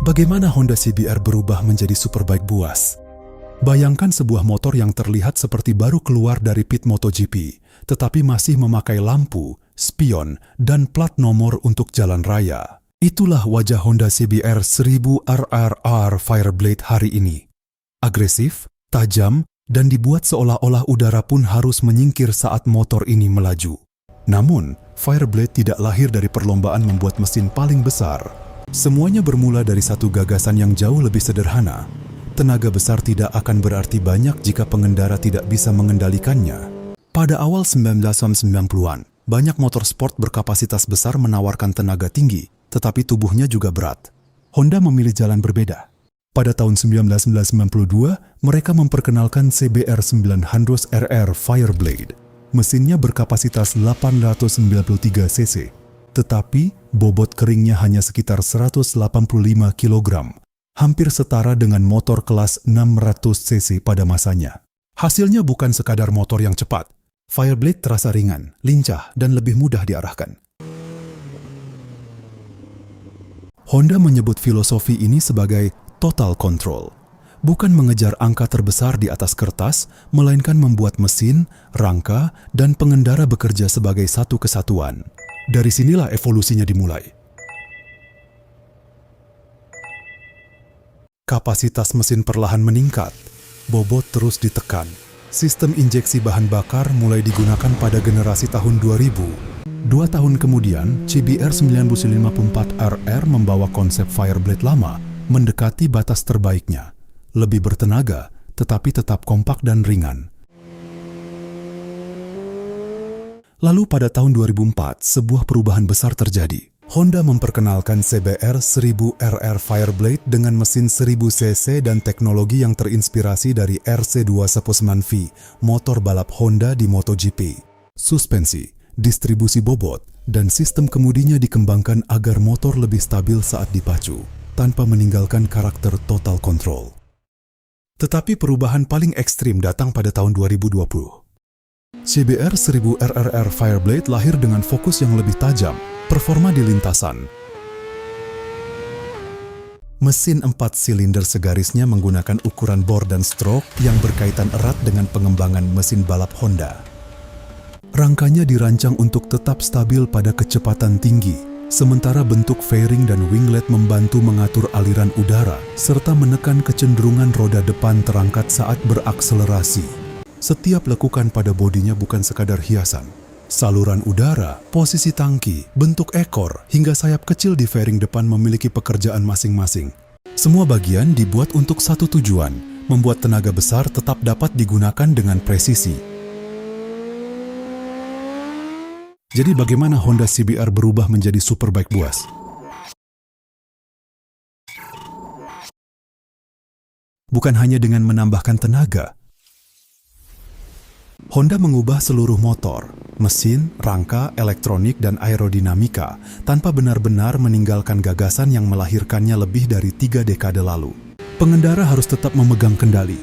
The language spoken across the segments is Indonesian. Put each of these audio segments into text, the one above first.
Bagaimana Honda CBR berubah menjadi superbike buas? Bayangkan sebuah motor yang terlihat seperti baru keluar dari pit MotoGP, tetapi masih memakai lampu, spion, dan plat nomor untuk jalan raya. Itulah wajah Honda CBR 1000 RRR Fireblade hari ini. Agresif, tajam, dan dibuat seolah-olah udara pun harus menyingkir saat motor ini melaju. Namun, Fireblade tidak lahir dari perlombaan membuat mesin paling besar. Semuanya bermula dari satu gagasan yang jauh lebih sederhana. Tenaga besar tidak akan berarti banyak jika pengendara tidak bisa mengendalikannya. Pada awal 1990-an, banyak motor sport berkapasitas besar menawarkan tenaga tinggi, tetapi tubuhnya juga berat. Honda memilih jalan berbeda. Pada tahun 1992, mereka memperkenalkan CBR 900 RR Fireblade. Mesinnya berkapasitas 893 cc, tetapi bobot keringnya hanya sekitar 185 kg. Hampir setara dengan motor kelas 600 cc pada masanya. Hasilnya bukan sekadar motor yang cepat. Fireblade terasa ringan, lincah, dan lebih mudah diarahkan. Honda menyebut filosofi ini sebagai total control. Bukan mengejar angka terbesar di atas kertas, melainkan membuat mesin, rangka, dan pengendara bekerja sebagai satu kesatuan. Dari sinilah evolusinya dimulai. Kapasitas mesin perlahan meningkat, bobot terus ditekan. Sistem injeksi bahan bakar mulai digunakan pada generasi tahun 2000. 2 tahun kemudian, CBR 954 RR membawa konsep Fireblade lama mendekati batas terbaiknya. Lebih bertenaga, tetapi tetap kompak dan ringan. Lalu pada tahun 2004, sebuah perubahan besar terjadi. Honda memperkenalkan CBR 1000 RR Fireblade dengan mesin 1000 cc dan teknologi yang terinspirasi dari RC219V, motor balap Honda di MotoGP. Suspensi, distribusi bobot, dan sistem kemudinya dikembangkan agar motor lebih stabil saat dipacu, tanpa meninggalkan karakter total control. Tetapi perubahan paling ekstrim datang pada tahun 2020. CBR 1000 RRR Fireblade lahir dengan fokus yang lebih tajam, performa di lintasan. Mesin 4 silinder segarisnya menggunakan ukuran bor dan stroke yang berkaitan erat dengan pengembangan mesin balap Honda. Rangkanya dirancang untuk tetap stabil pada kecepatan tinggi, sementara bentuk fairing dan winglet membantu mengatur aliran udara serta menekan kecenderungan roda depan terangkat saat berakselerasi. Setiap lekukan pada bodinya bukan sekadar hiasan. Saluran udara, posisi tangki, bentuk ekor, hingga sayap kecil di fairing depan memiliki pekerjaan masing-masing. Semua bagian dibuat untuk satu tujuan, membuat tenaga besar tetap dapat digunakan dengan presisi. Jadi bagaimana Honda CBR berubah menjadi superbike buas? Bukan hanya dengan menambahkan tenaga. Honda mengubah seluruh motor, mesin, rangka, elektronik, dan aerodinamika tanpa benar-benar meninggalkan gagasan yang melahirkannya lebih dari 3 dekade lalu. Pengendara harus tetap memegang kendali.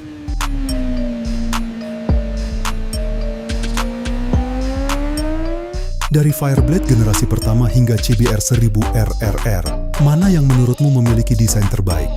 Dari Fireblade generasi pertama hingga CBR 1000 RRR, mana yang menurutmu memiliki desain terbaik?